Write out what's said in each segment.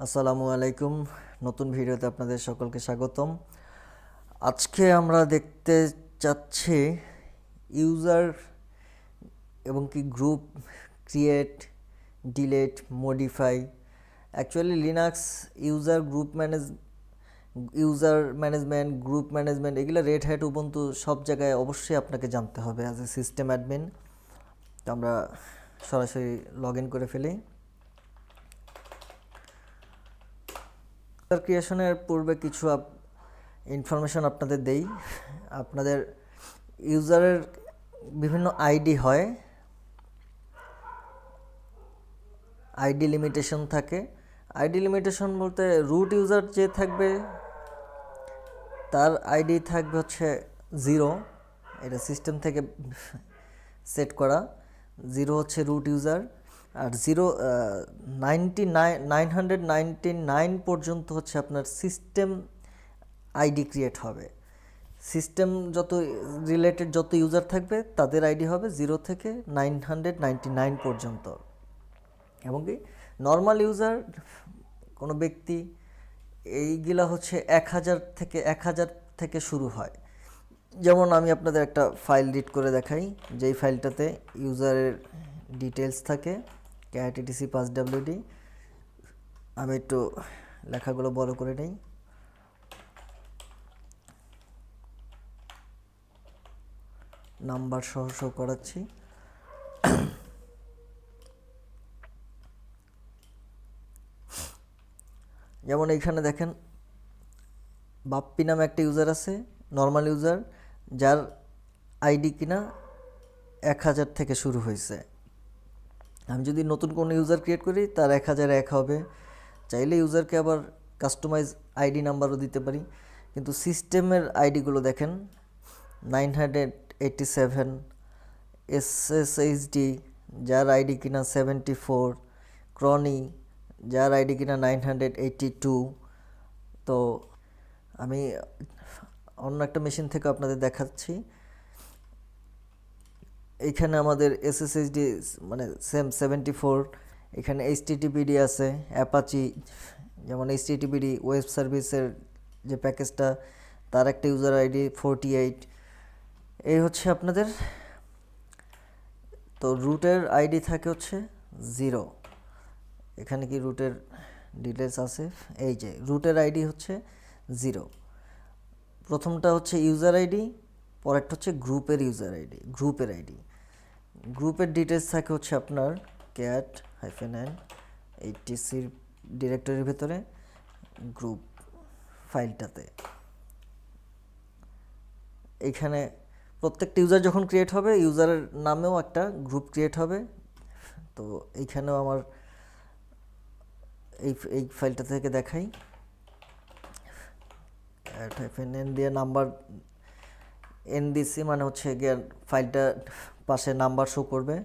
আসসালামু আলাইকুম। নতুন ভিডিওতে আপনাদের সকলকে স্বাগতম। আজকে আমরা দেখতে চাচ্ছি ইউজার এবং কি group create, delete, modify. Actually Linux user management, group management এগুলো রেড হ্যাট, উবুন্টু সব জায়গায় অবশ্যই আপনাকে জানতে হবে অ্যাজ এ সিস্টেম অ্যাডমিন। তো আমরা সরাসরি লগ ইন করে ফেলি। ইউজার ক্রিয়েশনের পূর্বে কিছু ইনফরমেশন আপনাদের দেই। আপনাদের ইউজারের বিভিন্ন আইডি হয়, আইডি লিমিটেশন থাকে। আইডি লিমিটেশন বলতে রুট ইউজার যে থাকবে তার আইডি থাকবে হচ্ছে 0, এটা সিস্টেম থেকে সেট করা। 0 হচ্ছে রুট ইউজার, আর 999 পর্যন্ত হচ্ছে আপনার সিস্টেম আইডি ক্রিয়েট হবে। সিস্টেম যত রিলেটেড যত ইউজার থাকবে তাদের আইডি হবে 0 থেকে 999 পর্যন্ত। এবং কি নর্মাল ইউজার কোনো ব্যক্তি এইগুলা হচ্ছে 1000 থেকে শুরু হয়। যেমন আমি আপনাদের একটা ফাইল রিড করে দেখাই, যেই ফাইলটাতে ইউজারের ডিটেলস থাকে cat etc passwd। আমি একটু লেখাগুলো বড় করে নেই। নাম্বার সহ করাচ্ছি। যেমন এইখানে দেখেন বাপ্পি নামে একটা ইউজার আছে, নর্মাল ইউজার, যার আইডি কিনা 1000 থেকে শুরু হয়েছে। আমি যদি নতুন কোনো ইউজার ক্রিয়েট করি তার 1001 হবে। চাইলে ইউজারকে আবার কাস্টমাইজ আইডি নাম্বারও দিতে পারি। কিন্তু সিস্টেমের আইডিগুলো দেখেন 987, SSHD যার আইডি কিনা 74, ক্রনি যার আইডি কিনা 982। তো আমি অন্য একটা মেশিন থেকে আপনাদের দেখাচ্ছি। এইখানে আমাদের SSHD মানে সেম 74। এখানে HTTPD আছে, অ্যাপাচি, যেমন HTTPD ওয়েব সার্ভিসের যে প্যাকেজটা তার একটা ইউজার আইডি 48। এই হচ্ছে আপনাদের। তো রুটের আইডি থাকে হচ্ছে 0। এখানে কি রুটের ডিটেলস আছে? এই যে রুটের আইডি হচ্ছে 0। প্রথমটা হচ্ছে ইউজার আইডি, পরেরটা হচ্ছে গ্রুপের ইউজার আইডি, গ্রুপের আইডি। গ্রুপের ডিটেলস থাকে হচ্ছে আপনার cat-n etc ডিরেক্টরির ভেতরে গ্রুপ ফাইলটাতে। এইখানে প্রত্যেকটা ইউজার যখন ক্রিয়েট হবে ইউজারের নামেও একটা গ্রুপ ক্রিয়েট হবে। তো এইখানেও আমার এই ফাইলটা থেকে দেখাই, cat-n দিয়ে নাম্বার n দিছি, মানে হচ্ছে গিয়ে ফাইলটা পাশে নাম্বার শো করবে।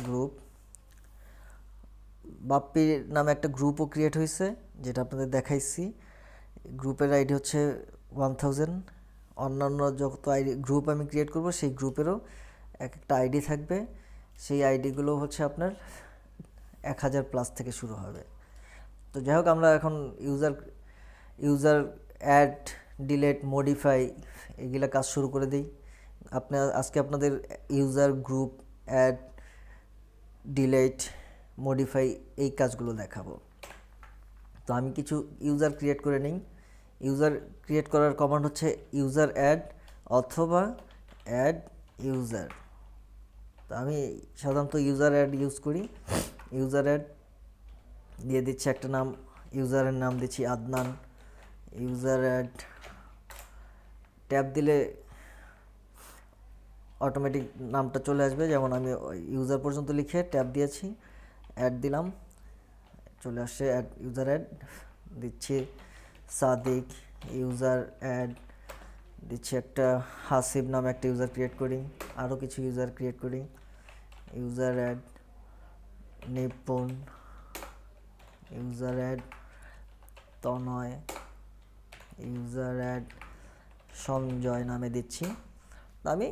গ্রুপ বাপ্পি নামে একটা গ্রুপও ক্রিয়েট হয়েছে, যেটা আপনাদের দেখাইছি। গ্রুপের আইডি হচ্ছে 1000। অন্যান্য যত আইডি গ্রুপ আমি ক্রিয়েট করব সেই গ্রুপেরও এক একটা আইডি থাকবে। সেই আইডিগুলো হচ্ছে আপনার 1000+ থেকে শুরু হবে। তো যাই হোক, আমরা এখন ইউজার অ্যাড, ডিলেট, মডিফাই এগুলা কাজ শুরু করে দিই। আজকে আপনাদের user, group, add, delete, modify এই কাজগুলো দেখাবো। তো আমি কিছু ইউজার ক্রিয়েট করে নিই। ইউজার ক্রিয়েট করার কমান্ড হচ্ছে ইউজার অ্যাড অথবা অ্যাড ইউজার। তো আমি সাধারণত ইউজার অ্যাড ইউজ করি। ইউজার অ্যাড দিয়ে দিচ্ছি একটা নাম, ইউজারের নাম দিচ্ছি আদনান। ইউজার অ্যাড ট্যাব দিলে অটোমেটিক নামটা চলে আসবে। যেমন আমি ইউজার পর্যন্ত লিখে ট্যাব দিয়েছি, অ্যাড দিলাম, চলে আসছে অ্যাড। ইউজার অ্যাড দিচ্ছি সাদিক। ইউজার অ্যাড দিচ্ছি একটা হাসিব নামে একটা ইউজার ক্রিয়েট করি। আরও কিছু ইউজার ক্রিয়েট করি। ইউজার অ্যাড নিপুণ। ইউজার অ্যাড তনয়। ইউজার অ্যাড সঞ্জয় নামে দিচ্ছি। আমি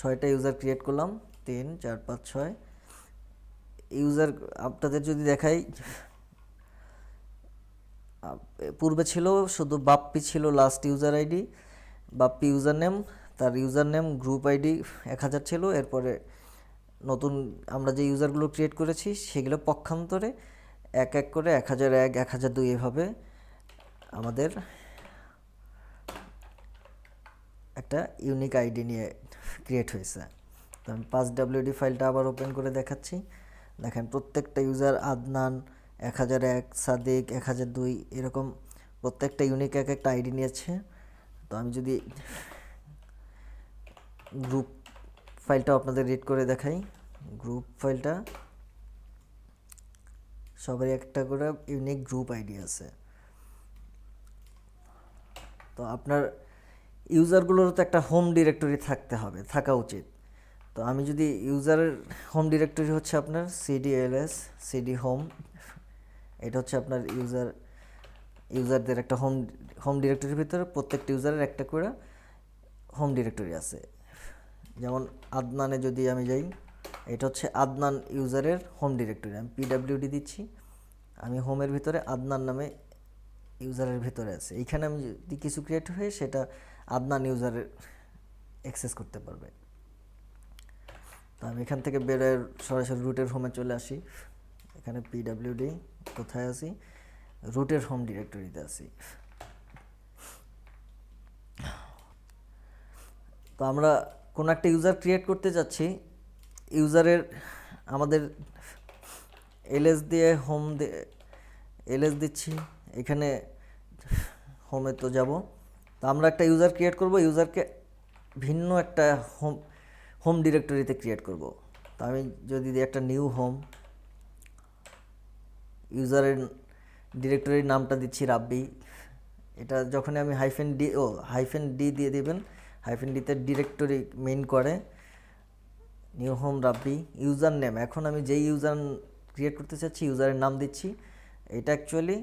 6টা ইউজার ক্রিয়েট করলাম, 3 4 5 6 ইউজার। আপনাদের যদি দেখাই পূর্বে ছিল শুধু বাপ্পি ছিল last user ID, Bappi user name, তার ইউজার নেম গ্রুপ আইডি 1000 ছিল। এরপরে নতুন আমরা যে ইউজারগুলো ক্রিয়েট করেছি সেগুলো পক্ষান্তরে এক এক করে 1001, 1002 এভাবে আমাদের একটা ইউনিক আইডি নিয়ে ক্রিয়েট হয়েছে। তো আমি 5WD ফাইলটা আবার ওপেন করে দেখাচ্ছি। দেখেন প্রত্যেকটা ইউজার আদনান, 1001, সাদিক, 1002 এরকম প্রত্যেকটা ইউনিক এক একটা আইডি নিয়েছে। তো আমি যদি গ্রুপ ফাইলটা আপনাদের রিড করে দেখাই, গ্রুপ ফাইলটা সবারই একটা করে ইউনিক গ্রুপ আইডি আছে। তো আপনার ইউজারগুলোরও তো একটা হোম ডিরেক্টরি থাকা উচিত। তো আমি যদি ইউজারের হোম ডিরেক্টরি হচ্ছে আপনার cdls cd হোম, এটা হচ্ছে আপনার ইউজারদের একটা হোম ডিরেক্টরির ভিতরে প্রত্যেকটা ইউজারের একটা করে হোম ডিরেক্টরি আছে। যেমন আদনানে যদি আমি যাই, এটা হচ্ছে আদনান ইউজারের হোম ডিরেক্টরি। আমি pwd দিচ্ছি, আমি হোমের ভিতরে আদনান নামে ইউজারের ভিতরে আছে। এইখানে আমি যদি কিছু ক্রিয়েট হয়ে সেটা আদনান ইউজারের অ্যাক্সেস করতে পারবে। তো আমি এখান থেকে বেরোয় সরাসরি রুটের হোমে চলে আসি। এখানে pwd কোথায় আছি, রুটের হোম ডিরেক্টরিতে আছি। তো আমরা কোনো একটা ইউজার ক্রিয়েট করতে যাচ্ছি, ইউজারের আমাদের ls দিয়ে ls দিচ্ছি, এখানে হোমে তো যাব। তো আমরা একটা ইউজার ক্রিয়েট করব, ইউজারকে ভিন্ন একটা হোম ডিরেক্টরিতে ক্রিয়েট করব। তো আমি যদি দিই একটা নিউ হোম, ইউজারের ডিরেক্টরির নামটা দিচ্ছি রাব্বি। এটা যখন আমি হাইফেন ডি দিয়ে দেবেন, হাইফেন ডিতে ডিরেক্টরি মেইন করে নিউ হোম রাব্বি। ইউজার নেম, এখন আমি যেই ইউজার ক্রিয়েট করতে চাচ্ছি ইউজারের নাম দিচ্ছি। এটা অ্যাকচুয়ালি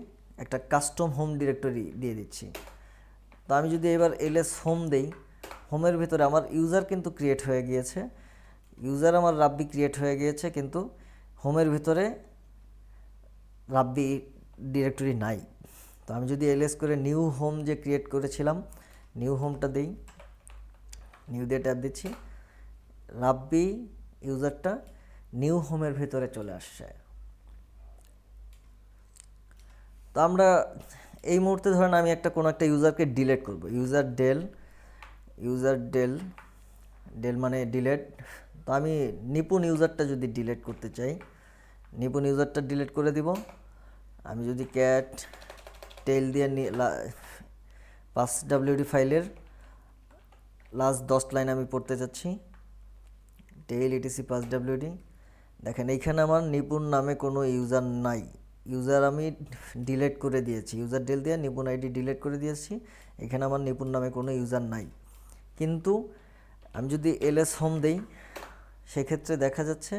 একটা কাস্টম হোম ডিরেক্টরি দিয়ে দিচ্ছি। তো আমি যদি এবার ls হোম দেই, হোমের ভিতরে আমার ইউজার কিন্তু ক্রিয়েট হয়ে গিয়েছে, ইউজার আমার রাব্বি ক্রিয়েট হয়ে গিয়েছে, কিন্তু হোমের ভিতরে রাব্বি ডিরেক্টরি নাই। তো আমি যদি ls করে নিউ হোম যে ক্রিয়েট করেছিলাম, নিউ হোমটা দেই, নিউ দিয়ে ট্যাব দিচ্ছি, রাব্বি ইউজারটা নিউ হোমের ভিতরে চলে আসছে। তো আমরা এই মুহূর্তে ধরেন আমি কোনো একটা ইউজারকে ডিলিট করব, ইউজার ডেল মানে ডিলেট। তো আমি নিপুণ ইউজারটা যদি ডিলিট করতে চাই, নিপুণ ইউজারটা ডিলিট করে দিব। আমি যদি ক্যাট টেল দিয়ে 5WD ফাইলের লাস্ট 10 লাইন আমি পড়তে চাচ্ছি, টেল etc 5WD। দেখেন এইখানে আমার নিপুণ নামে কোনো ইউজার নাই, ইউজার আমি ডিলিট করে দিয়েছি, ইউজার ডেল দিয়ে নিপুণ আইডি ডিলিট করে দিয়েছি। এখানে আমার নিপুণ নামে কোনো ইউজার নাই। কিন্তু আমি যদি ls হোম দেই, সেক্ষেত্রে দেখা যাচ্ছে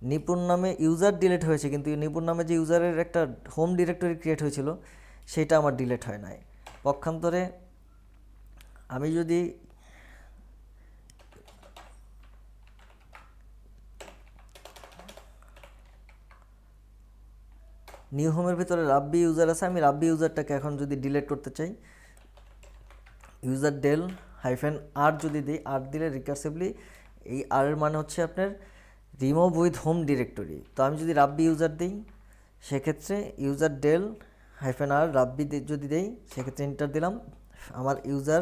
নিপুণ নামে ইউজার ডিলিট হয়েছে, কিন্তু নিপুণ নামে যে ইউজারের একটা হোম ডিরেক্টরি ক্রিয়েট হয়েছিল সেটা আমার ডিলিট হয় নাই। পক্ষান্তরে আমি যদি নিউ হোমের ভিতরে রাব্বি ইউজার আছে, আমি রাব্বি ইউজারটাকে এখন যদি ডিলিট করতে চাই, ইউজার ডেল -r যদি দিই, আর দিলে রিকার্সিভলি এই আর এর মানে হচ্ছে আপনার রিমুভ উইথ হোম ডিরেক্টরি। তো আমি যদি রাব্বি ইউজার দিই, সেক্ষেত্রে ইউজার ডেল -r রাব্বি যদি দেই, সেক্ষেত্রে এন্টার দিলাম, আমার ইউজার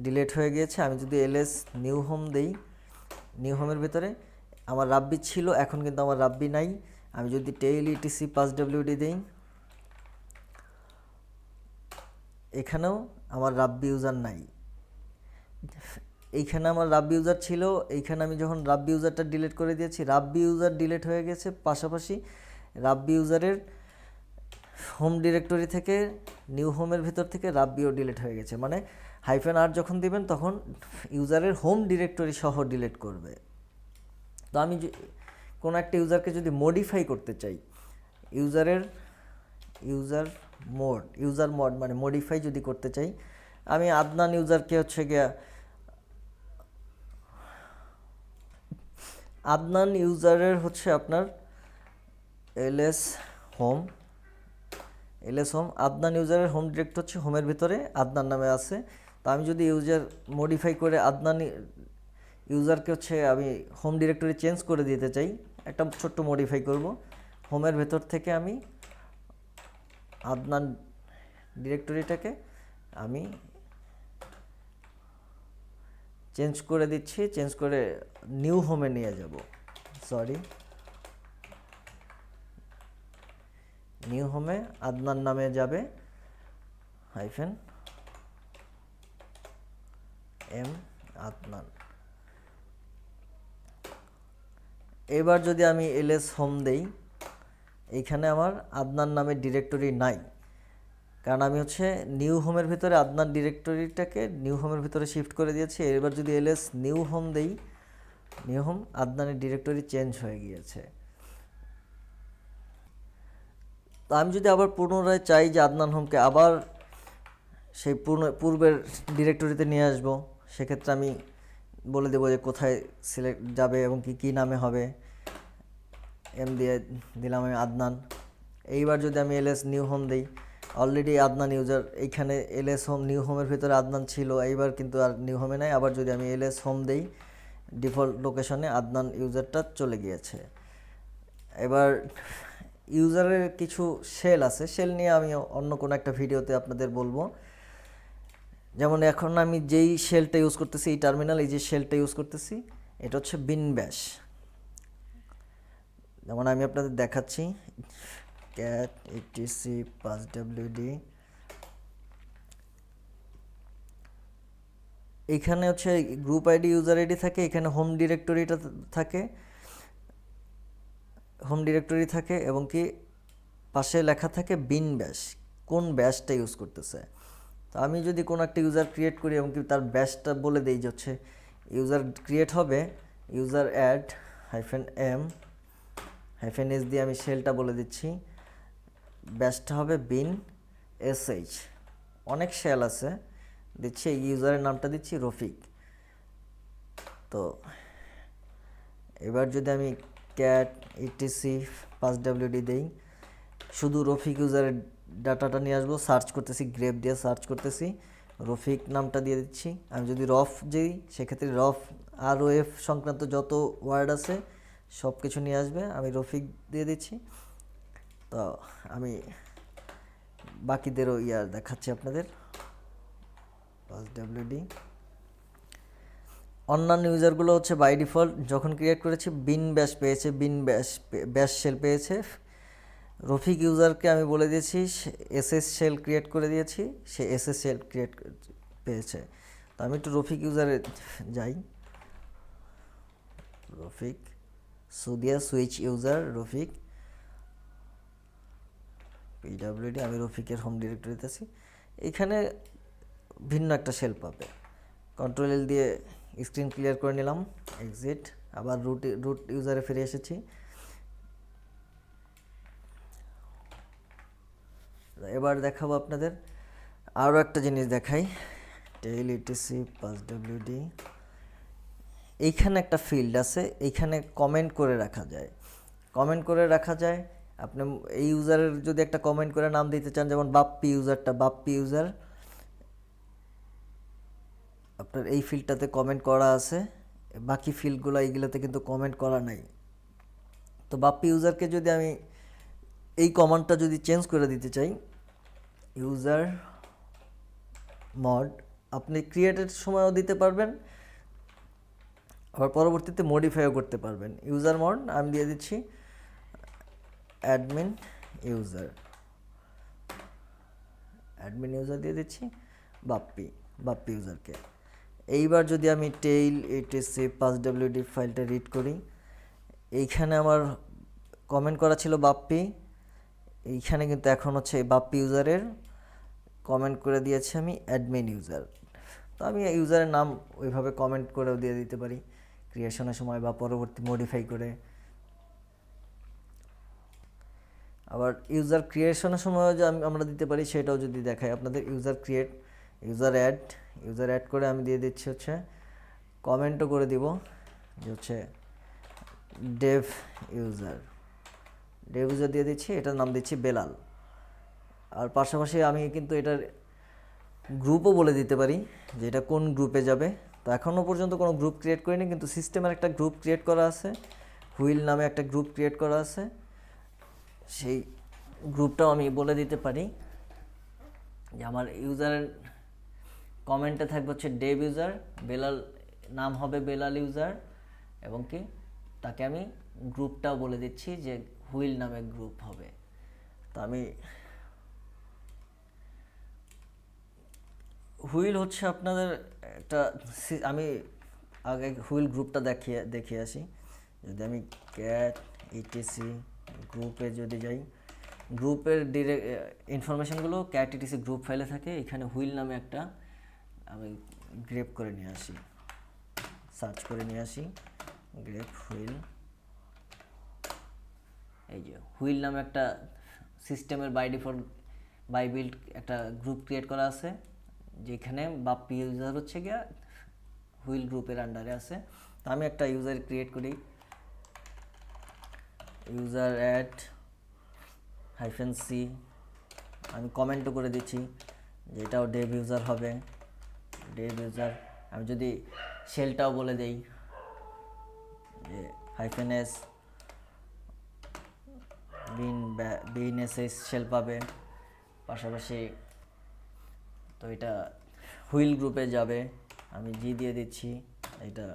ডিলিট হয়ে গিয়েছে। আমি যদি ls নিউ হোম দেই, নিউ হোমের ভিতরে আমার রাব্বি ছিল, এখন কিন্তু আমার রাব্বি নাই। আমি যদি টেল etc 5WD দেই, এখানেও আমার রাব্বি ইউজার নাই। এইখানে আমার রাব্বি ইউজার ছিল, এইখানে আমি যখন রাব্বি ইউজারটা ডিলিট করে দিয়েছি, রাব্বি ইউজার ডিলিট হয়ে গেছে, পাশাপাশি রাব্বি ইউজারের হোম ডিরেক্টরি থেকে নিউ হোমের ভিতর থেকে রাব্বিও ডিলিট হয়ে গেছে। মানে -r যখন দিবেন তখন ইউজারের হোম ডিরেক্টরি সহ ডিলিট করবে। তো আমি কোনো একটা ইউজারকে যদি মডিফাই করতে চাই, ইউজার মোড মানে মডিফাই যদি করতে চাই, আমি আদনান ইউজারকে হচ্ছে গিয়া আদনান ইউজারের হচ্ছে আপনার ls home, LS home, Adnan ইউজারের হোম ডিরেক্ট হচ্ছে হোমের ভিতরে আদনান নামে আছে। তো আমি যদি ইউজার মডিফাই করে আদনান ইউজারকে হচ্ছে আমি হোম ডিরেক্টরি চেঞ্জ করে দিতে চাই, একটা ছোট্ট মডিফাই করব। হোমের ভেতর থেকে আমি আদনান ডিরেক্টরিটাকে আমি চেঞ্জ করে দিচ্ছি, চেঞ্জ করে নিউ হোমে নিয়ে যাব। নিউ হোমে আদনান নামে যাবে হাইফেন এম আদনান। এবার যদি আমি এলএস হোম দেই, এইখানে আমার আদনান নামের ডিরেক্টরি নাই, কারণ আমি হচ্ছে নিউ হোমের ভিতরে আদনান ডিরেক্টরিটাকে নিউ হোমের ভিতরে শিফট করে দিয়েছি। এবার যদি এলএস নিউ হোম দেই, নিউ হোম আদনানের ডিরেক্টরি চেঞ্জ হয়ে গিয়েছে। তো আমি যদি আবার পুনরায় চাই যে আদনান হোমকে আবার সেই পূর্বের ডিরেক্টরিতে নিয়ে আসবো, সেক্ষেত্রে আমি বলে দেবো যে কোথায় সিলেক্ট যাবে এবং কি নামে হবে। এম দিয়ে দিলাম আমি আদনান। এইবার যদি আমি এলএস নিউ হোম দিই, অলরেডি আদনান ইউজার এইখানে এলএস হোম নিউ হোমের ভিতরে আদনান ছিল, এইবার কিন্তু আর নিউ হোমে নাই। আবার যদি আমি এলএস হোম দেই, ডিফল্ট লোকেশনে আদনান ইউজারটা চলে গিয়েছে। এবার ইউজারের কিছু শেল আছে, শেল নিয়ে আমি অন্য কোনো একটা ভিডিওতে আপনাদের বলবো। যেমন এখন আমি যেই শেলটা ইউজ করতেছি, এই টার্মিনাল এই যে শেলটা ইউজ করতেছি, এটা হচ্ছে বিন ব্যাশ। যেমন আমি আপনাদের দেখাচ্ছি, cat etc 5wd, এইখানে হচ্ছে গ্রুপ আইডি ইউজার আইডি থাকে, এখানে হোম ডিরেক্টরিটা থাকে, হোম ডিরেক্টরি থাকে এবং কি পাশে লেখা থাকে বিন ব্যাশ, কোন ব্যাশটা ইউজ করতেছে। তো আমি যদি কোনো একটা ইউজার ক্রিয়েট করি এবং কি তার ব্যাশটা বলে দিই যে হচ্ছে ইউজার ক্রিয়েট হবে ইউজার অ্যাড -m -s দিয়ে আমি শেলটা বলে দিচ্ছি, ব্যাশটা হবে বিন sh। অনেক শেল আছে, দিচ্ছি এই ইউজারের নামটা দিচ্ছি রফিক। তো এবার যদি আমি cat etc 5wd দেই, শুধু রফিক ইউজারের ডাটাটা নিয়ে আসবো, সার্চ করতেছি, গ্রেপ দিয়ে সার্চ করতেছি, রফিক নামটা দিয়ে দিচ্ছি। আমি যদি রফ দিই, সেক্ষেত্রে রফ আর ও এফ সংক্রান্ত যত ওয়ার্ড আছে সব কিছু নিয়ে আসবে, আমি রফিক দিয়ে দিচ্ছি। তো আমি বাকিদেরও দেখাচ্ছি আপনাদের। 5wd অন্যান্য ইউজারগুলো হচ্ছে বাই ডিফল্ট যখন ক্রিয়েট করেছি বিন ব্যাশ পেয়েছে, বিন ব্যাশ শেল পেয়েছে। রফিক ইউজারকে আমি বলে দিয়েছি এসএস শেল ক্রিয়েট করে দিয়েছি, সে এসএস শেল ক্রিয়েট পেয়েছে। তো আমি একটু রফিক ইউজারে যাই, রফিক সুদিয়া সুইচ ইউজার রফিক পিডাব্লিউডি, আমি রফিকের হোম ডিরেক্টরিতে আছি। এখানে ভিন্ন একটা শেল পাবে। কন্ট্রোল এল দিয়ে স্ক্রিন ক্লিয়ার করে নিলাম, এক্সিট, আবার রুট ইউজারে ফিরে এসেছি। এবার দেখাবো আপনাদের আরও একটা জিনিস দেখাই, টেইল ইটিসি 5wd। এইখানে একটা ফিল্ড আছে, এইখানে কমেন্ট করে রাখা যায়, কমেন্ট করে রাখা যায়। আপনি এই ইউজারের যদি একটা কমেন্ট করে নাম দিতে চান, যেমন বাপ্পি ইউজারটা, বাপ্পি ইউজার, আপনার এই ফিল্ডটাতে কমেন্ট করা আছে, বাকি ফিল্ডগুলো এইগুলোতে কিন্তু কমেন্ট করা নাই। তো বাপ্পি ইউজারকে যদি আমি এই কমান্ডটা যদি চেঞ্জ করে দিতে চাই, ইউজার মড, আপনি ক্রিয়েটের সময়ও দিতে পারবেন, আবার পরবর্তীতে মডিফাইও করতে পারবেন। ইউজার মড আমি দিয়ে দিচ্ছি অ্যাডমিন ইউজার, অ্যাডমিন ইউজার দিয়ে দিচ্ছি বাপ্পি ইউজারকে। এইবার যদি আমি টেইল ইটিসি 5wd ফাইলটা রিড করি, এইখানে আমার কমেন্ট করা ছিল বাপ্পি, এইখানে কিন্তু এখন হচ্ছে বাপ্পি ইউজারের কমেন্ট করে দিয়েছি আমি অ্যাডমিন ইউজার। তো আমি ইউজারের নাম ওইভাবে কমেন্ট করেও দিয়ে দিতে পারি ক্রিয়েশনের সময় বা পরবর্তী মডিফাই করে। আবার ইউজার ক্রিয়েশনের সময়ও যে আমরা দিতে পারি, সেটাও যদি দেখাই আপনাদের, ইউজার ক্রিয়েট, ইউজার অ্যাড করে আমি দিয়ে দিচ্ছি হচ্ছে কমেন্টও করে দিব যে হচ্ছে ডেভ ইউজার দিয়ে দিচ্ছি, এটার নাম দিচ্ছি বেলাল। আর পাশাপাশি আমি কিন্তু এটার গ্রুপও বলে দিতে পারি যে এটা কোন গ্রুপে যাবে। তো এখনও পর্যন্ত কোনো গ্রুপ ক্রিয়েট করিনি, কিন্তু সিস্টেমের একটা গ্রুপ ক্রিয়েট করা আছে, হুইল নামে একটা গ্রুপ ক্রিয়েট করা আছে। সেই গ্রুপটাও আমি বলে দিতে পারি যে আমার ইউজারের কমেন্টে থাকবে হচ্ছে ডেভ ইউজার, বেলাল নাম হবে বেলাল ইউজার, এবং কি তাকে আমি গ্রুপটাও বলে দিচ্ছি যে হুইল নামে গ্রুপ হবে। তো আমি হুইল হচ্ছে আপনাদের একটা আমি আগে হুইল গ্রুপটা দেখিয়ে আসি। যদি আমি ক্যাট ইটিসি গ্রুপে যদি যাই, গ্রুপের ডিরেক্ট ইনফরমেশনগুলো ক্যাট ইটিসি গ্রুপ ফাইলে থাকে। এখানে হুইল নামে একটা আমি গ্রেপ করে নিয়ে আসি, সার্চ করে নিয়ে আসি গ্রেপ হুইল। এই যে হুইল নামে একটা সিস্টেমের বাই ডিফল্ট বাই বিল্ড একটা গ্রুপ ক্রিয়েট করা আছে, যেখানে বাপ্পি ইউজার হচ্ছে গিয়া হুইল গ্রুপের আন্ডারে আছে। তো আমি একটা ইউজার ক্রিয়েট করি, ইউজার অ্যাড -c, আমি কমেন্টও করে দিচ্ছি যে এটাও ডেভ ইউজার হবে, ডেভ ইউজার। আমি যদি শেলটাও বলে দেই যে -s বিন শেল পাবে পাশাপাশি। তো এটা হুইল গ্রুপে যাবে, আমি জি দিয়ে দিচ্ছি, এটা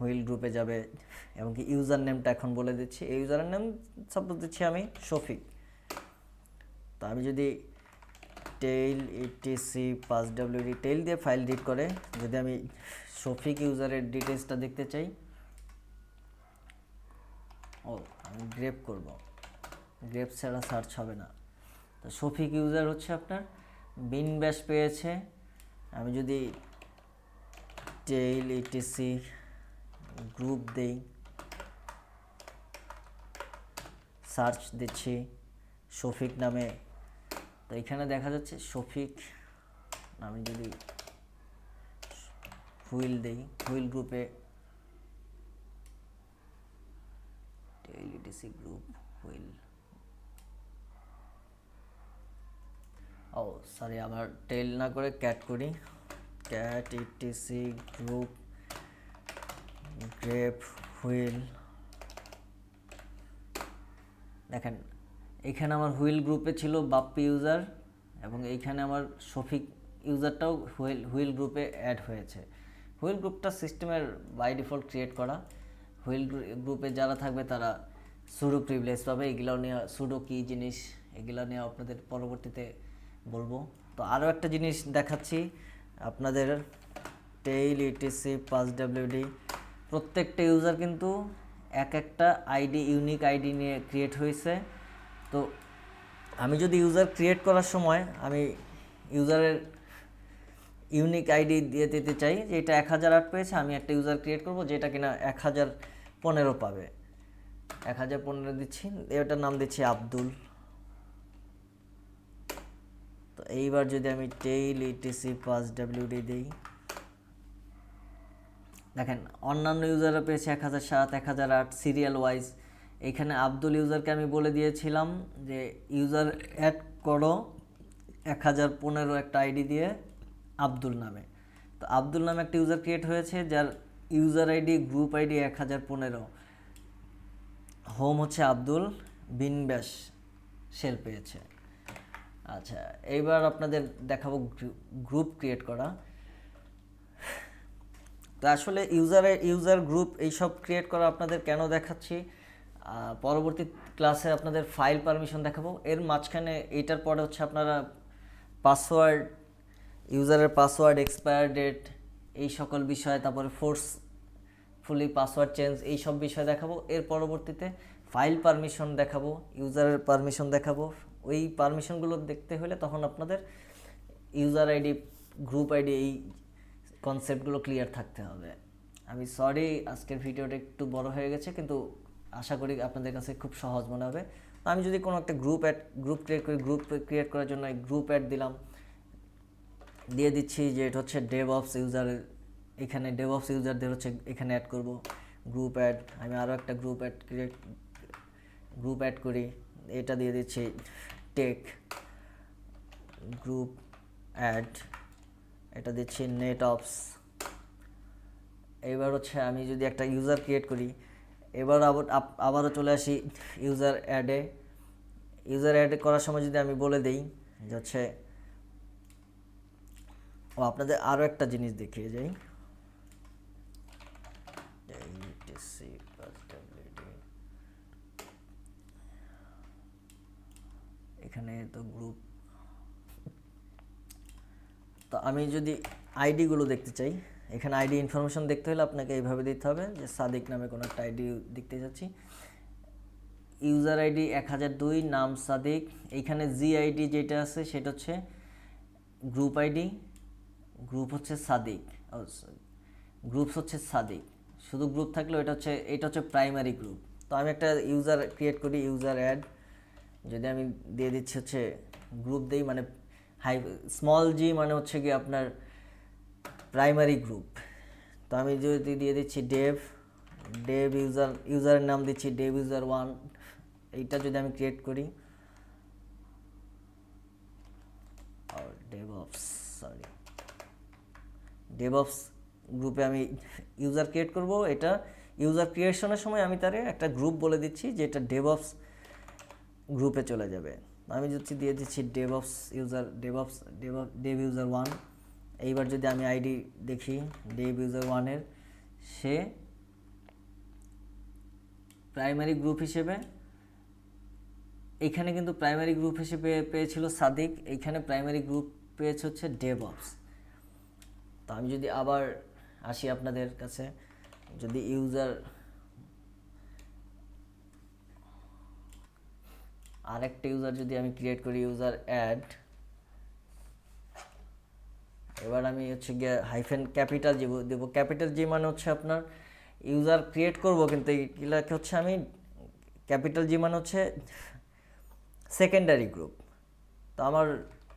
হুইল গ্রুপে যাবে। এবং কি ইউজার নেমটা এখন বলে দিচ্ছি, এই ইউজারের নেম সাপোজ দিচ্ছি আমি শফিক। তো আমি যদি টেইল ইটিসি passwd টেইল দিয়ে ফাইল রিড করে যদি আমি শফিক ইউজারের ডিটেলসটা দেখতে চাই, আমি গ্রেপ করব, গ্রেপ ছাড়া সার্চ হবে না। তো শফিক ইউজার হচ্ছে আপনার বিন ব্যাশ পেয়েছে। আমি যদি টেইল ইটিসি গ্রুপ দেই, সার্চ দিচ্ছি শফিক নামে, তো এখানে দেখা যাচ্ছে শফিক। আমি যদি হুইল দেই, হুইল গ্রুপে tail etc group wheel, sorry আমার টেইল না করে ক্যাট করি, cat etc group grape wheel. দেখেন এখানে আমার হুইল গ্রুপে ছিল বাপ্পি ইউজার, এবং এইখানে আমার শফিক ইউজারটাও হুইল গ্রুপে অ্যাড হয়েছে। হুইল গ্রুপটা সিস্টেমের বাই ডিফল্ট ক্রিয়েট করা। হুইল গ্রুপে যারা থাকবে তারা সুডো প্রিভিলেজ পাবে। এগুলো নিয়ে সুডো কী জিনিস এগুলো নিয়ে আপনাদের পরবর্তীতে বলবো। তো আরও একটা জিনিস দেখাচ্ছি আপনাদের, টেইল ইটিসি passwd প্রত্যেকটা ইউজার কিন্তু এক একটা আইডি ইউনিক আইডি নিয়ে ক্রিয়েট হয়েছে। তো আমি যদি ইউজার ক্রিয়েট করার সময় আমি ইউজারের ইউনিক আইডি দিয়ে দিতে চাই যে এটা 1008 পেয়েছে, আমি একটা ইউজার ক্রিয়েট করব যেটা কিনা 1015 পাবে, 1015 দিচ্ছি, এটার নাম দিচ্ছি আব্দুল। তো এইবার যদি আমি টেইল ইটিসি passwd দিই, দেখেন অন্যান্য ইউজাররা পেয়েছে 1007, 1008 সিরিয়াল ওয়াইজ। এখানে আব্দুল ইউজারকে আমি বলে দিয়েছিলাম যে ইউজার অ্যাড করো 1015 একটা আইডি দিয়ে আব্দুল নামে। তো আব্দুল নামে একটা ইউজার ক্রিয়েট হয়েছে যার user ID group ID 1015, home হচ্ছে আব্দুল, বিন ব্যাশ শেল পেয়েছে। আচ্ছা এইবার আপনাদের দেখাবো গ্রুপ ক্রিয়েট করা। তো আসলে ইউজার গ্রুপ এইসব ক্রিয়েট করা আপনাদের কেন দেখাচ্ছি, পরবর্তী ক্লাসে আপনাদের ফাইল পারমিশন দেখাবো। এর মাঝখানে এইটার পরে হচ্ছে আপনারা পাসওয়ার্ড, ইউজারের পাসওয়ার্ড, এক্সপায়ার ডেট, এই সকল বিষয়, তারপরে ফোর্সফুলি পাসওয়ার্ড চেঞ্জ, এই সব বিষয় দেখাবো। এর পরবর্তীতে ফাইল পারমিশন দেখাবো, ইউজারের পারমিশন দেখাবো। ওই পারমিশনগুলো দেখতে হলে তখন আপনাদের ইউজার আইডি, গ্রুপ আইডি, এই কনসেপ্টগুলো ক্লিয়ার থাকতে হবে। আমি সরি আজকের ভিডিওটা একটু বড় হয়ে গেছে, কিন্তু আশা করি আপনাদের কাছে খুব সহজ মনে হবে। আমি যদি কোনো একটা গ্রুপ ক্রিয়েট করি, গ্রুপ ক্রিয়েট করার জন্য গ্রুপ অ্যাড দিলাম, দিয়ে দিচ্ছি যে এটা হচ্ছে ডেভঅপস ইউজারের, এখানে ডেভঅপস ইউজারদের হচ্ছে এখানে অ্যাড করব গ্রুপ অ্যাড। আমি আরও একটা গ্রুপ অ্যাড করি, এটা দিয়ে দিচ্ছি টেক গ্রুপ অ্যাড, এটা দিচ্ছি নেট অপস। এবার হচ্ছে আমি যদি একটা ইউজার ক্রিয়েট করি, এবার আবারও চলে আসি ইউজার অ্যাডে। ইউজার অ্যাড করার সময় যদি আমি বলে দিই যে হচ্ছে, আপনাদের আরও একটা জিনিস দেখিয়ে যাই। এখানে তো গ্রুপ, তো আমি যদি আইডিগুলো দেখতে চাই, এখানে আইডি ইনফরমেশন দেখতে হলে আপনাকে এইভাবে দিতে হবে যে সাদিক নামে কোনো একটা আইডি দেখতে যাচ্ছি, ইউজার আইডি 1002, নাম সাদিক। এইখানে জিআইডি যেটা আছে সেটা হচ্ছে গ্রুপ আইডি, গ্রুপ হচ্ছে সাদিক, গ্রুপস হচ্ছে সাদিক। শুধু গ্রুপ থাকলে এটা হচ্ছে প্রাইমারি গ্রুপ। তো আমি একটা ইউজার ক্রিয়েট করি, ইউজার অ্যাড, যদি আমি দিয়ে দিচ্ছি হচ্ছে গ্রুপ দেই, মানে স্মল জি মানে হচ্ছে কি আপনার প্রাইমারি গ্রুপ। তো আমি যদি দিয়ে দিচ্ছি ডেভ ইউজারের নাম দিচ্ছি ডেভ ইউজার 1। এইটা যদি আমি ক্রিয়েট করি, ডেভঅপস গ্রুপে আমি ইউজার ক্রিয়েট করব। এটা ইউজার ক্রিয়েশনের সময় আমি তারে একটা গ্রুপ বলে দিচ্ছি যে এটা ডেভঅপস গ্রুপে চলে যাবে। আমি যদি দিয়ে দিচ্ছি ডেভঅপস ইউজার ডেভ ইউজার 1। এইবার যদি আমি আইডি দেখি ডেভ ইউজার 1-এর, সে প্রাইমারি গ্রুপ হিসেবে, এইখানে কিন্তু প্রাইমারি গ্রুপ হিসেবে পেয়েছিল সাদিক, এইখানে প্রাইমারি গ্রুপ পেয়েছে হচ্ছে ডেভঅপস। তো আমি যদি আবার আসি আপনাদের কাছে, যদি আরেকটা ইউজার যদি আমি ক্রিয়েট করি, ইউজার অ্যাড, এবার আমি হচ্ছে গিয়ে হাইফেন ক্যাপিটাল জি দেবো। ক্যাপিটাল জি মানে হচ্ছে আপনার ইউজার ক্রিয়েট করব, কিন্তু এগুলাকে হচ্ছে আমি ক্যাপিটাল জি মানে হচ্ছে সেকেন্ডারি গ্রুপ। তো আমার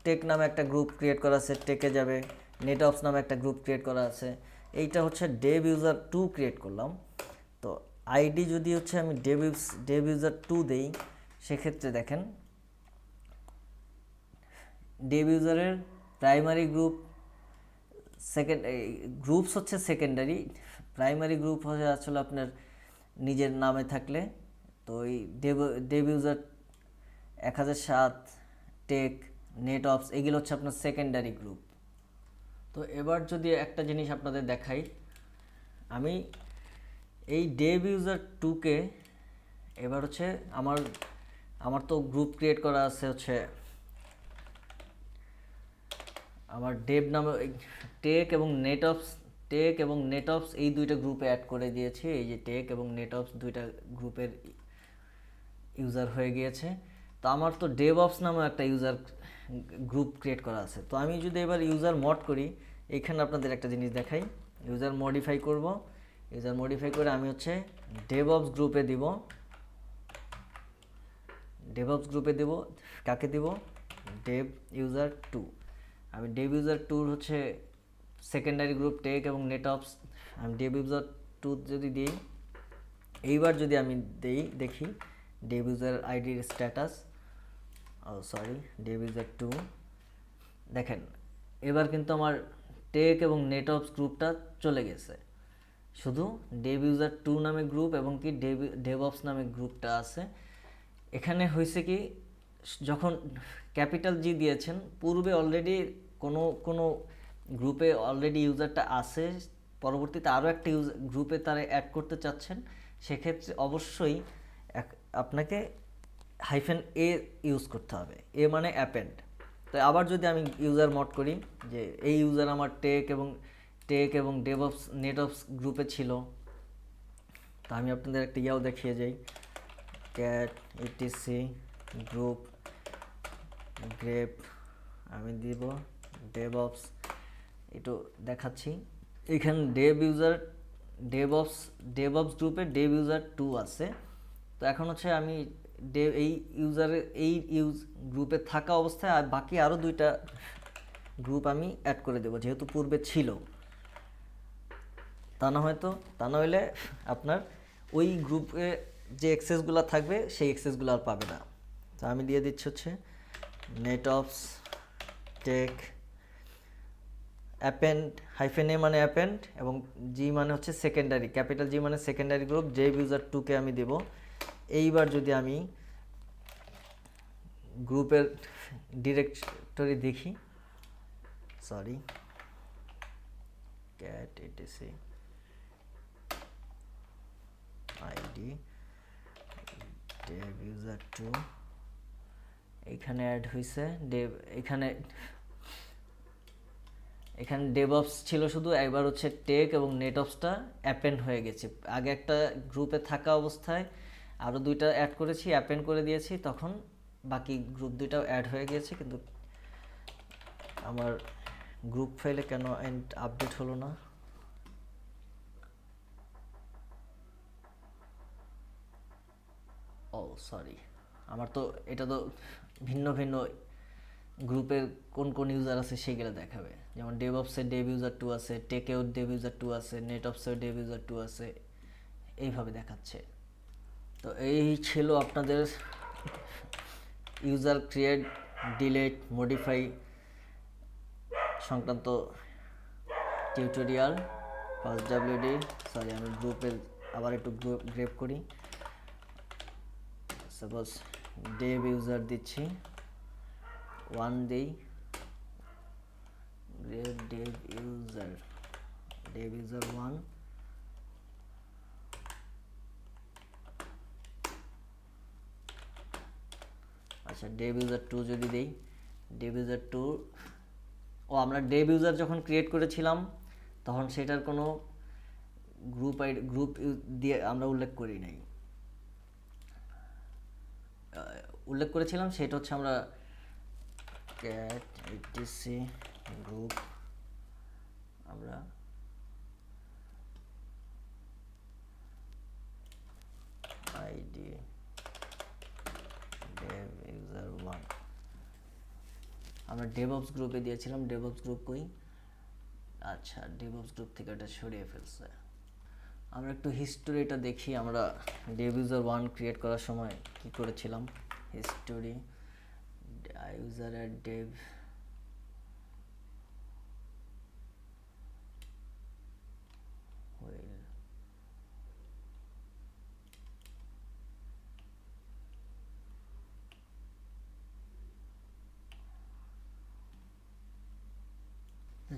টেক নামে একটা গ্রুপ ক্রিয়েট করা আছে, টেকে যাবে। নেটঅপস নামে একটা গ্রুপ ক্রিয়েট করা আছে, এইটা হচ্ছে ডেভ ইউজার 2 ক্রিয়েট করলাম। তো আইডি যদি হচ্ছে আমি ডেভ ইউজার 2 দেই, সেক্ষেত্রে দেখেন ডেভ ইউজারের প্রাইমারি গ্রুপ, গ্রুপস হচ্ছে সেকেন্ডারি, প্রাইমারি গ্রুপ হচ্ছে আসলে আপনার নিজের নামে থাকলে। তো এই ডেভ ইউজার 1007, টেক, নেটঅপস, এগুলো হচ্ছে আপনার সেকেন্ডারি গ্রুপ। তো এবার যদি একটা জিনিস আপনাদের দেখাই, আমি এই ডেভ ইউজার 2-কে এবার হচ্ছে আমার তো গ্রুপ ক্রিয়েট করা আছে হচ্ছে আমার ডেভ নামে, টেক এবং নেটঅপস এই দুইটা গ্রুপে অ্যাড করে দিয়েছি। এই যে টেক এবং নেটঅপস দুইটা গ্রুপের ইউজার হয়ে গিয়েছে। তো আমার তো ডেভঅপস নামে একটা ইউজার গ্রুপ ক্রিয়েট করা আছে। তো আমি যদি এবার ইউজার মড করি, এখানে আপনাদের একটা জিনিস দেখাই, ইউজার মডিফাই করব। ইউজার মডিফাই করে আমি হচ্ছে ডেভঅপস গ্রুপে দিব, কাকে দিব, ডেভ ইউজার 2। আমি ডেভ ইউজার 2 হচ্ছে সেকেন্ডারি গ্রুপ টেক এবং নেটঅপস, আমি ডেভ ইউজার 2 যদি দিই, এইবার যদি আমি দেখি ডেভ ইউজার আইডির স্ট্যাটাস, ডেভ ইউজার 2, দেখেন এবার কিন্তু আমার টেক এবং নেটঅপস গ্রুপটা চলে গেছে, শুধু ডেভ ইউজার 2 নামে গ্রুপ এবং কি ডেভঅপস নামে গ্রুপটা আছে। এখানে হয়েছে কি, যখন ক্যাপিটাল জি দিয়েছেন, পূর্বে অলরেডি কোনো গ্রুপে অলরেডি ইউজারটা আছে, পরবর্তীতে আরও একটা গ্রুপে তারা অ্যাড করতে চাচ্ছেন, সেক্ষেত্রে অবশ্যই আপনাকে হাইফেন এ ইউজ করতে হবে, এ মানে অ্যাপেন্ড। তো আবার যদি আমি ইউজার মড করি, যে এই ইউজার আমার টেক এবং ডেভঅপস নেটঅপস গ্রুপে ছিল, তো আমি আপনাদের একটা ইয়াও দেখিয়ে যাই, ক্যাট ইটিসি গ্রুপ গ্রেপ, আমি দিব ডেভঅপস, একটু দেখাচ্ছি। এখানে ডেভঅপস গ্রুপে ডেভ ইউজার 2 আছে। তো এখন হচ্ছে আমি এই গ্রুপে থাকা অবস্থায় আর বাকি আরও 2টা গ্রুপ আমি অ্যাড করে দেবো, যেহেতু পূর্বে ছিল। তা না হলে আপনার ওই গ্রুপে যে অ্যাক্সেসগুলো থাকবে সেই অ্যাক্সেসগুলো আর পাবে না। তো আমি দিয়ে দিচ্ছি হচ্ছে নেটঅপস টেক অ্যাপেন্ড হাইফেন এ মানে অ্যাপেন্ড এবং জি মানে হচ্ছে সেকেন্ডারি, ক্যাপিটাল জি মানে সেকেন্ডারি গ্রুপ, জে ইউজার 2কে আমি দেব। এইবার যদি আমি গ্রুপের ডিরেক্টরি দেখি, sorry cat ATC ID Dave user 2 এখানে অ্যাড হয়েছে ডেভ, এখানে ডেভঅপস ছিল শুধু, একবার হচ্ছে টেক এবং নেটঅপসটা অ্যাপেন্ড হয়ে গেছে। আগে একটা গ্রুপে থাকা অবস্থায় আরও দুইটা অ্যাড করেছি, অ্যাপেন্ড করে দিয়েছি, তখন বাকি গ্রুপ দুইটাও অ্যাড হয়ে গিয়েছে। কিন্তু আমার গ্রুপ ফাইলে কেন আপডেট হলো না? ও সরি, আমার তো এটা তো ভিন্ন ভিন্ন গ্রুপের কোন কোন ইউজার আছে সেগুলো দেখাবে। যেমন ডেভঅপসের ডেভ ইউজার 2 আছে, টেকেও ডেভ ইউজার 2 আছে, নেটঅপসের ডেভ ইউজার 2 আছে, এইভাবে দেখাচ্ছে। তো এই ছিল আপনাদের ইউজার ক্রিয়েট ডিলেট মডিফাই সংক্রান্ত টিউটোরিয়াল। ফার্স্ট ডাব্লিউডি, সরি আমি গ্রুপের আবার একটু গ্রেপ করি। সাপোজ ডেভ ইউজার দিচ্ছি 1 দেই, ডেভ ইউজার 1। আচ্ছা ডেভ ইউজার 2 যদি দেই, ডেভ ইউজার 2, ও আমরা ডেভ ইউজার যখন ক্রিয়েট করেছিলাম তখন সেটার কোনো গ্রুপ দিয়ে আমরা উল্লেখ করি নাই, উল্লেখ করেছিলাম সেটা হচ্ছে আমরা ক্যাট এটিসি গ্রুপ, আমরা আইডি ডেভ ইউজার 1 আমরা ডেভঅপস গ্রুপে দিয়েছিলাম। ডেভঅপস গ্রুপ কই? আচ্ছা ডেভঅপস গ্রুপ থেকে এটা সরিয়ে ফেলছে। আমরা একটু হিস্টোরিটা দেখি, আমরা ডেভ ইউজার 1 ক্রিয়েট করার সময় কি করেছিলাম। হিস্টোরি ইউজার অ্যাট ডেভ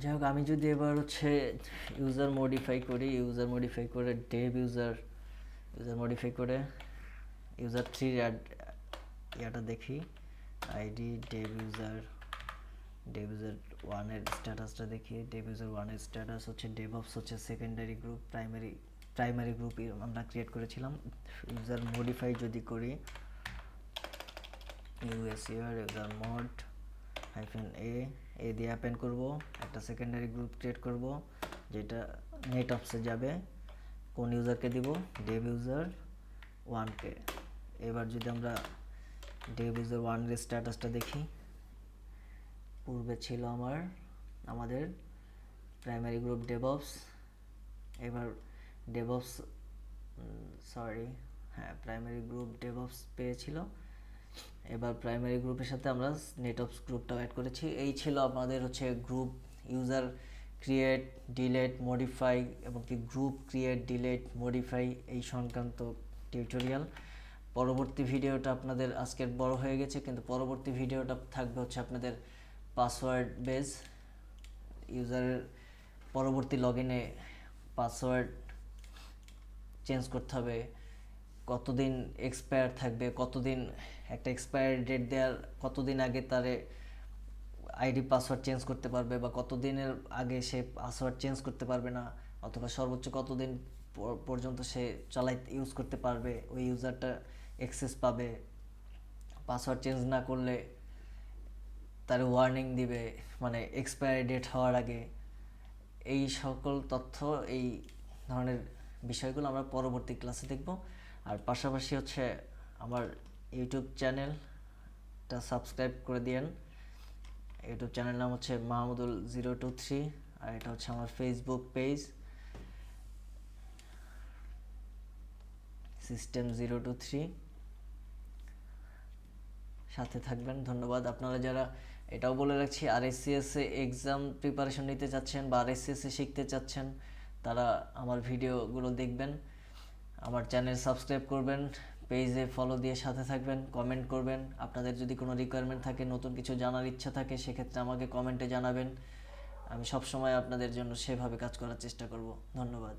যাই হোক, আমি যদি এবার হচ্ছে ইউজার মডিফাই করি, ইউজার মডিফাই করে ডেভ ইউজার মডিফাই করে ইউজার 3 ইয়াটা দেখি, আইডি ডেভ ইউজার 1 এর স্ট্যাটাসটা দেখি। ডেভ ইউজার 1 এর স্ট্যাটাস হচ্ছে ডেভঅপস হচ্ছে সেকেন্ডারি গ্রুপ, প্রাইমারি গ্রুপ আমরা ক্রিয়েট করেছিলাম। ইউজার মডিফাই যদি করি ইউজার মড হাইফেন এ দিয়ে অ্যাপেন্ড করব, একটা সেকেন্ডারি গ্রুপ ক্রিয়েট করব যেটা নেটঅপসে যাবে। কোন ইউজারকে দিব? ডেভ ইউজার 1কে। এবার যদি আমরা ডেভ ইউজার 1 এর স্ট্যাটাসটা দেখি, পূর্বে ছিল আমাদের প্রাইমারি গ্রুপ ডেভঅপস, এবার ডেভঅপস প্রাইমারি গ্রুপ ডেভঅপস পেয়েছিল, এবার প্রাইমারি গ্রুপের সাথে আমরা নেটঅপস গ্রুপটাও অ্যাড করেছি। এই ছিল আমাদের হচ্ছে group user create delete modify এবং কি গ্রুপ ক্রিয়েট ডিলেট মডিফাই এই সংক্রান্ত টিউটোরিয়াল। পরবর্তী ভিডিওটা আপনাদের আজকের বড় হয়ে গেছে, কিন্তু পরবর্তী ভিডিওটা থাকবে হচ্ছে আপনাদের পাসওয়ার্ড বেস, ইউজারের পরবর্তী লগইনে পাসওয়ার্ড চেঞ্জ করতে হবে, কতদিন এক্সপায়ার থাকবে, কতদিন একটা এক্সপায়ার ডেট দেওয়ার কতদিন আগে তারে আইডি পাসওয়ার্ড চেঞ্জ করতে পারবে, বা কতদিনের আগে সে পাসওয়ার্ড চেঞ্জ করতে পারবে না, অথবা সর্বোচ্চ কতদিন পর্যন্ত সে ইউজ করতে পারবে, ওই ইউজারটা অ্যাক্সেস পাবে, পাসওয়ার্ড চেঞ্জ না করলে তার ওয়ার্নিং দিবে, মানে এক্সপায়ারি ডেট হওয়ার আগে। এই সকল তথ্য, এই ধরনের বিষয়গুলো আমরা পরবর্তী ক্লাসে দেখব। আর পাশাপাশি হচ্ছে আমার ইউটিউব চ্যানেলটা সাবস্ক্রাইব করে দিয়েন। ইউটিউব চ্যানেল নাম হচ্ছে মাহমুদুল023, আর এটা হচ্ছে আমার ফেসবুক পেজ System023। সাথে থাকবেন। ধন্যবাদ। আপনারা যারা, এটাও বলে রাখছি, আরএসসিএস এক্সাম প্রিপারেশন নিতে চাচ্ছেন বা আরএসসিএস শিখতে চাচ্ছেন, তারা আমার ভিডিওগুলো দেখবেন, আমার চ্যানেল সাবস্ক্রাইব করবেন, পেজে ফলো দিয়ে সাথে থাকবেন, কমেন্ট করবেন। আপনাদের যদি কোনো রিকোয়ারমেন্ট থাকে, নতুন কিছু জানার ইচ্ছা থাকে, সেক্ষেত্রে আমাকে কমেন্টে জানাবেন। আমি সবসময় আপনাদের জন্য সেভাবে কাজ করার চেষ্টা করব। ধন্যবাদ।